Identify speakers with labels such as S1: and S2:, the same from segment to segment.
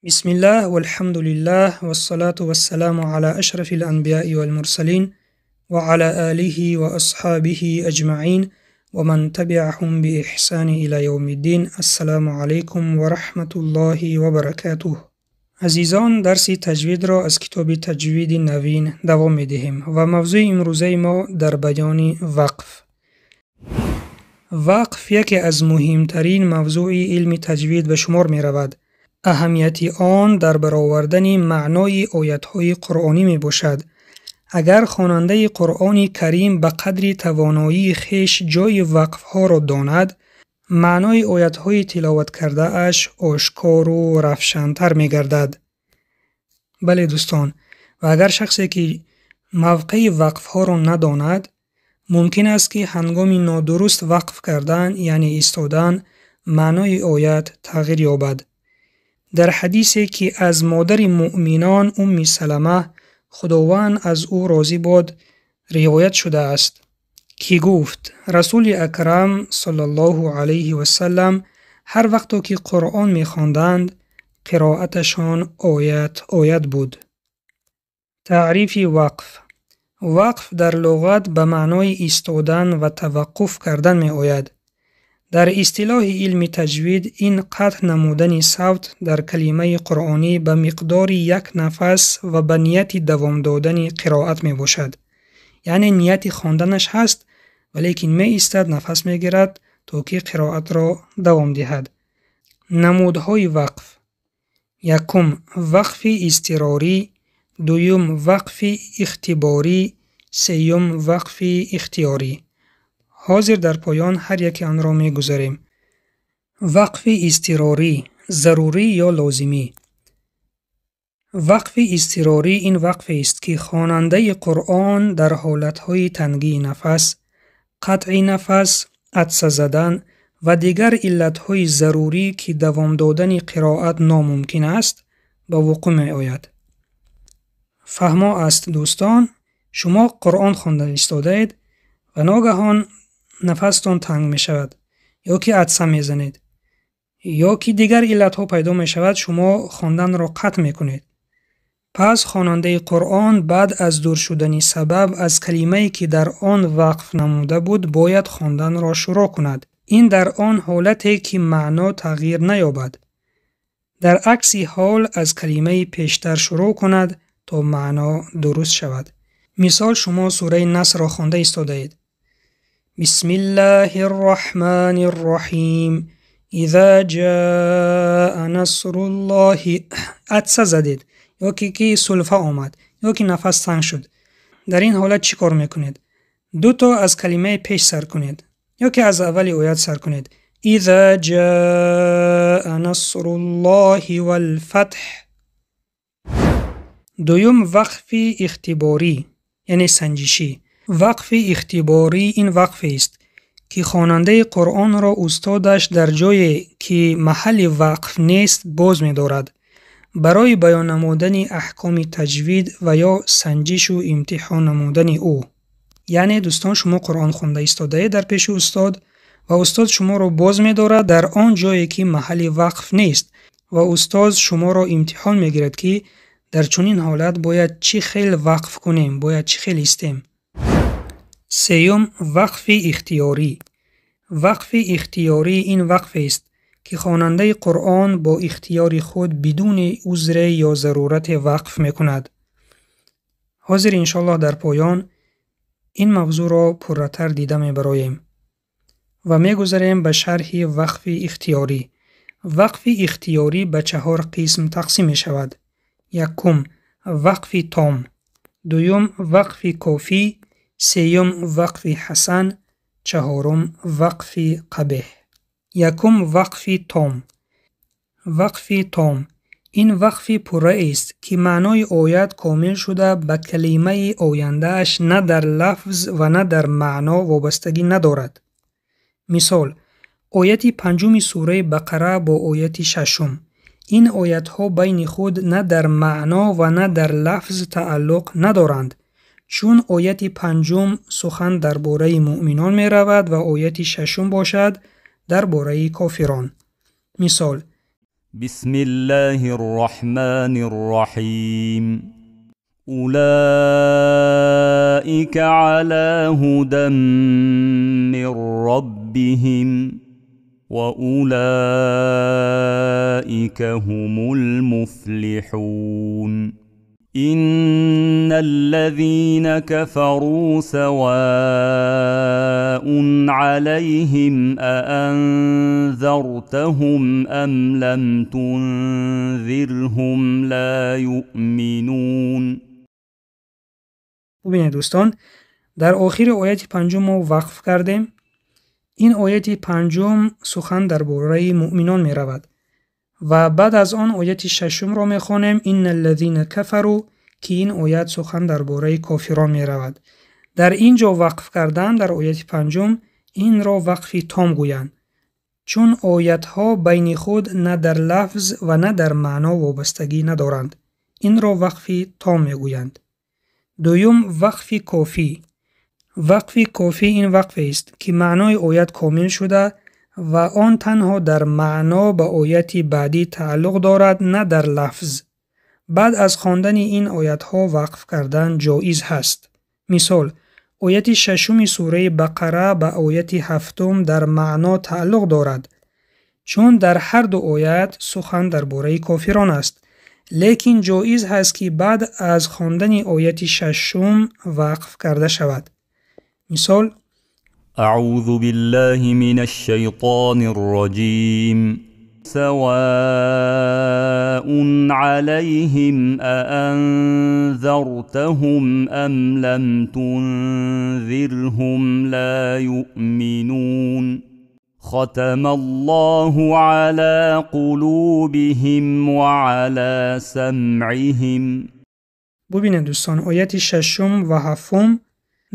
S1: بسم الله والحمد لله والصلاة والسلام على أشرف الأنبياء والمرسلين وعلى آله وأصحابه أجمعين ومن تبعهم بإحسان إلى يوم الدين. السلام عليكم ورحمة الله وبركاته. عزیزان، درس تجوید را از کتاب تجوید نوین دوام می‌دهیم و موضوع امروزه ما در بیان وقف. وقف یکی از مهمترین موضوع علم تجوید به شمار می رود. اهمیت آن در برآوردن معنای آیات‌های قرآنی می باشد. اگر خواننده قرآن کریم به قدر توانایی خویش جای وقف‌ها را داند، معنای آیات‌های تلاوت کرده اش آشکار و روشن‌تر می گردد. بله دوستان، و اگر شخصی که موقع وقف‌ها را نداند، ممکن است که هنگام نادرست وقف کردن یعنی ایستادن معنای آیت تغییر یابد. در حدیثی که از مادر مؤمنان ام سلمه خداوند از او راضی باد روایت شده است که گفت رسول اکرم صلی الله علیه و سلم هر وقت که قرآن می‌خواندند قرائتشان آیت بود. تعریف وقف. وقف در لغت به معنای ایستادن و توقف کردن می آید. در اصطلاح علم تجوید این قطع نمودن صوت در کلمه قرآنی به مقدار یک نفس و به نیت دوام دادن قرائت می باشد. یعنی نیت خواندنش هست ولیکن می ایستد، نفس می گیرد تا که قرائت را دوام دهد. نمودهای وقف: یکم وقف اضطراری، دوم وقف اختباری، سوم وقف اختیاری. حاضر در پایان هر یک آن را می گذاریم. وقف اضطراری، ضروری یا لازمی. وقف اضطراری این وقف است که خواننده قرآن در حالتهای تنگی نفس، قطع نفس، عطسه زدن و دیگر علتهای ضروری که دوام دادن قرائت ناممکن است به وقوع می آید. فهما است دوستان، شما قرآن خوانده ایستاده اید و ناگهان نفستان تنگ می شود یا که عطسه می زنید یا که دیگر علت ها پیدا می شود، شما خواندن را قطع می کنید. پس خواننده قرآن بعد از دور شدن سبب از کلمه‌ای که در آن وقف نموده بود باید خواندن را شروع کند. این در آن حالتی که معنا تغییر نیابد. در عکس حال از کلمه پیشتر شروع کند تا معنا درست شود. مثال شما سوره نصر را خوانده ایستاده اید. بسم الله الرحمن الرحیم اذا جاء نصر الله. عطسه زدید یا که سلفه آمد یا که نفس تنگ شد. در این حالت چی کار میکنید؟ دو تا از کلمه پیش سر کنید یا که از اول آیت سر کنید. اذا جاء نصر الله والفتح. دوم وقف اختباری یعنی سنجشی. وقف اختباری این وقف است که خواننده قرآن را استادش در جایی که محل وقف نیست باز می دارد برای بیان نمودن احکام تجوید و یا سنجش و امتحان نمودن او. یعنی دوستان، شما قرآن خوانده ایستاده در پیش استاد و استاد شما را باز می دارد در آن جایی که محل وقف نیست و استاد شما را امتحان می گیرد که در چنین حالت باید چی خیل وقف کنیم، باید چی خیل ایستیم. سوم وقف اختیاری. وقف اختیاری این وقف است که خواننده قرآن با اختیار خود بدون عذر یا ضرورت وقف میکند. حاضر انشالله در پایان این موضوع را پرتر دیده میبراییم و میگذاریم به شرح وقف اختیاری. وقف اختیاری به 4 قسم تقسیم می شود. یکم وقف تام، دوم وقف کافی، سوم وقف حسن، چهارم وقف قبیح. یکم وقف تام. وقف تام این وقف پوره است که معنای آیت کامل شده به کلمه آینده اش نه در لفظ و نه در معنا وابستگی ندارد. مثال آیت 5 سوره بقره با آیت 6. این آیت ها بین خود نه در معنا و نه در لفظ تعلق ندارند، چون آیت 5 سخن درباره مؤمنان می رود و آیت 6 باشد درباره کافران. مثال
S2: بسم الله الرحمن الرحیم. أولئك على هدى من ربهم وأولئك هم المفلحون. إن الذين كفروا سواء عليهم أأنذرتهم أم لم تنذرهم لا يؤمنون.
S1: ببینید دوستان، در آخر آیت پنجم ما وقف کردیم. این آیت پنجم سخن درباره مؤمنان می رود و بعد از آن آیت ششم را می خوانیم، این الذین کفروا، که این آیت سخن درباره کافران می رود. در اینجا وقف کردن در آیت پنجم این را وقفی تام گویند، چون آیت ها بین خود نه در لفظ و نه در معنا وابستگی ندارند. این را وقفی تام می گویند. دوم، وقفی کافی. وقفی کافی این وقف است که معنای آیت کامل شده و آن تنها در معنا به آیت بعدی تعلق دارد، نه در لفظ. بعد از خواندن این آیت ها وقف کردن جایز هست. مثال، آیت ششم سوره بقره به آیت هفتم در معنا تعلق دارد، چون در هر دو آیت سخن درباره کافران است. لیکن جایز هست که بعد از خواندن آیت ششم وقف کرده شود. مثال،
S2: اعوذ بالله من الشیطان الرجیم. سواء عليهم أأنذرتهم أم لم تنذرهم لا يؤمنون. ختم الله على قلوبهم وعلى سمعهم.
S1: ببینید دوستان، آیت ششم و هفتم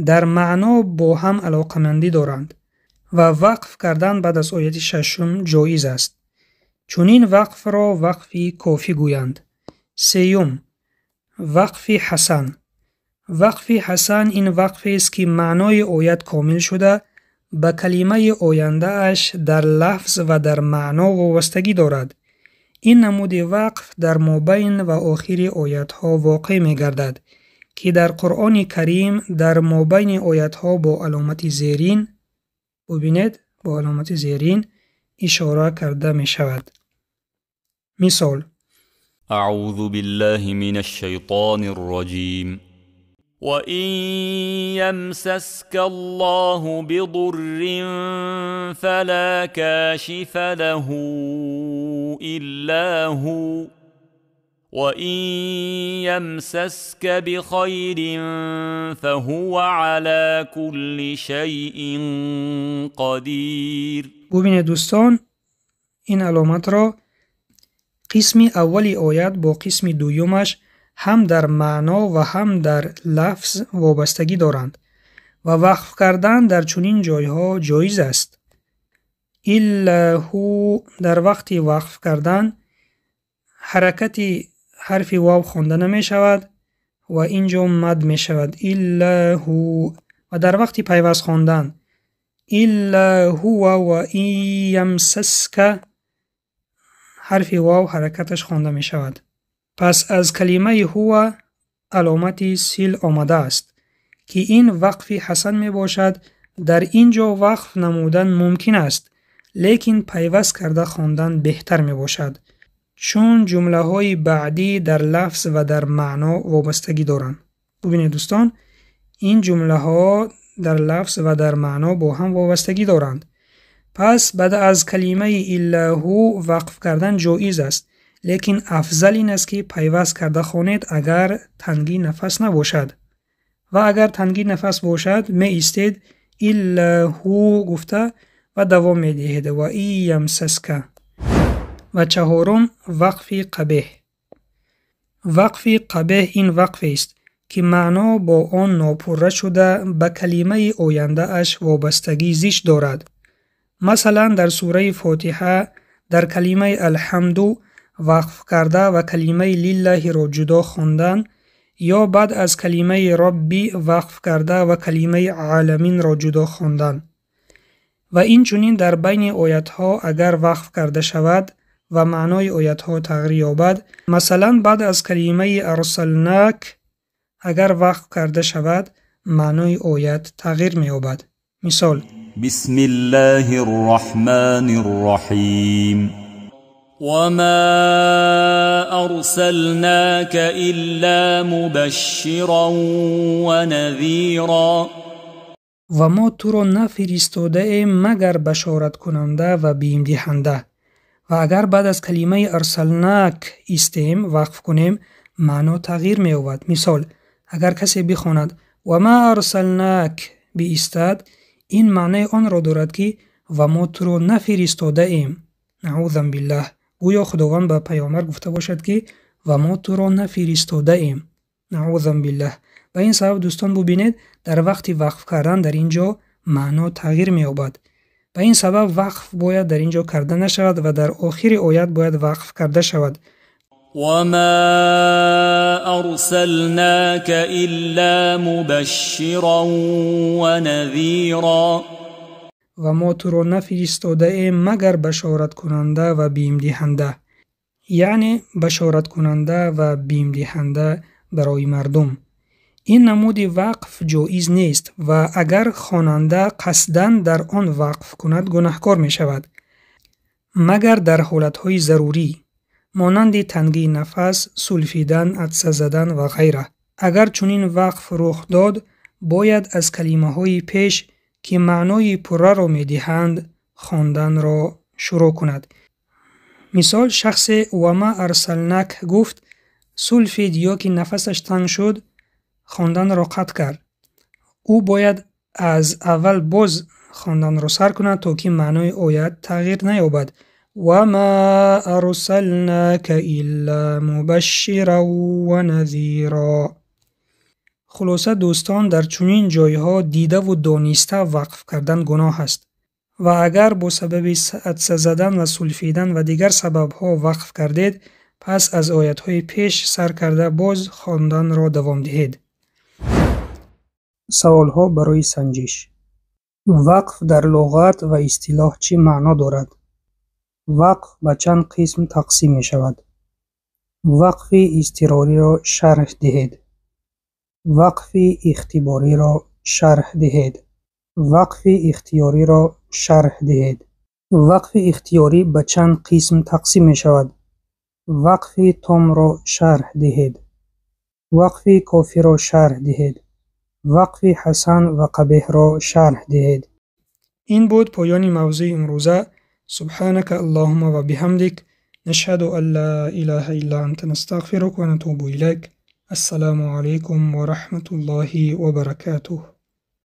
S1: در معنا با هم علاقمندی دارند و وقف کردن بعد از آیت ششم جایز است، چون این وقف را وقفی کافی گویند. سیوم، وقفی حسن. وقفی حسن این وقف است که معنای آیت کامل شده به کلمه آینده اش در لفظ و در معنا وابستگی دارد. این نمود وقف در مابین و آخر آیت ها واقع می گردد که در قرآن کریم در مابین آیت ها با علامت زیرین، ببینید با علامت زیرین اشاره کرده می شود. مثال،
S2: اعوذ بالله من الشیطان الرجیم. وَإِن يَمْسَسْكَ اللَّهُ بِضُرٍّ فَلَا كَاشِفَ لَهُ إِلَّا هُوَ وَإِن يَمْسَسْكَ بِخَيْرٍ فَهُوَ عَلَى كُلِّ شَيْءٍ قَدِيرٌ.
S1: ببینید دوستان، این علامت را قسم اولی آیت با قسم دویمش هم در معنا و هم در لفظ وابستگی دارند و وقف کردن در چنین جایها جایز است. الا هو، در وقت وقف کردن حرکت حرف واو خوانده نمی شود و اینجا مد می شود الا هو، و در وقت پیوست خواندن الا هو و این یمسسک حرف واو حرکتش خوانده می شود. پس از کلمه هو علامت سیل آمده است که این وقفی حسن می باشد. در اینجا وقف نمودن ممکن است، لیکن پیوست کرده خواندن بهتر می باشد، چون جمله های بعدی در لفظ و در معنا وابستگی دارند. ببینید دوستان، این جمله ها در لفظ و در معنا با هم وابستگی دارند. پس بعد از کلمه الا هو وقف کردن جایز است، لیکن افضل این است که پیوست کرده خوانید اگر تنگی نفس نباشد، و اگر تنگی نفس باشد می ایستید الا هو گفته و دوام می دهید و ای یمسسک. و چهارم، وقفی قبیح. وقفی قبیح این وقف است که معنا با آن ناپوره شده به کلمه آینده اش وابستگی زیست دارد. مثلا در سوره فاتحه در کلمه الحمد وقف کرده و کلمه لله را جدا خواندن، یا بعد از کلمه ربی وقف کرده و کلمه عالمین را جدا خواندن. و این چنین در بین آیت ها اگر وقف کرده شود و معنای آیت ها تغییر یابد. مثلا بعد از کلمه ارسلناک اگر وقف کرده شود معنای آیت تغییر می یابد. مثال:
S2: بسم الله الرحمن الرحیم وما أرسلناك إلا مبشرا ونذيرا.
S1: و ما تو را نفرستاده ایم مگر بشارت کننده و بیم دهنده. و اگر بعد از کلمه ارسلناک ایستیم وقف کنیم معنا تغییر می یابد. مثال: اگر کسی بخواند و ما ارسلناک بایستد، این معنی آن را دارد که و ما تو را نفرستاده ایم. نعوذ بالله. گویا خداوند به پیامبر گفته باشد که و ما تو را نفرستاده ایم. نعوذ بالله. و این سبب دوستان ببینید در وقت وقف کردن در اینجا معنا تغییر می یابد. و این سبب وقف باید در اینجا کرده نشود و در آخر آیت باید وقف کرده شود.
S2: وما أرسلناك إلا مبشرا ونذيرا.
S1: و ما تو را نفرستاده ایم مگر بشارت کننده و بیم دهنده. یعنی بشارت کننده و بیم دهنده برای مردم. این نمود وقف جایز نیست و اگر خواننده قصداً در آن وقف کند گناهکار می شود، مگر در حالتهای ضروری مانند تنگی نفس، سلفیدن، عطسه زدن و غیره. اگر چنین وقف رخ داد باید از کلمه های پیش که معنای پره را می دهند خواندن را شروع کند. مثال: شخص و ما ارسلناک گفت، سلفید یا که نفسش تنگ شد خواندن را قطع کرد. او باید از اول باز خواندن را سر کند تا که معنای آیت تغییر نیابد. و ما ارسلناک الا مبشرا و نذیرا. خلاصه دوستان در چنین جایها دیده و دانسته وقف کردن گناه است و اگر با سبب عطسه زدن و سلفیدن و دیگر سبب ها وقف کردید پس از آیت های پیش سر کرده باز خواندن را دوام دهید. سوال ها برای سنجش: وقف در لغت و اصطلاح چه معنا دارد؟ وقف به چند قسم تقسیم می شود؟ وقف اضطراری را شرح دهید. وقف اختباری را شرح دهید. وقف اختیاری را شرح دهید. وقف اختیاری به چند قسم تقسیم می شود؟ وقف تام را شرح دهید. وقف کافی را شرح دهید. وقف حسن و قبیح را شرح دهید. این بود پایان موضوع امروزه. سبحانك اللهم و بحمدك نشهد ان لا اله الا انت نستغفرك و نتوب الیک. السلام علیکم و رحمت الله و برکاته.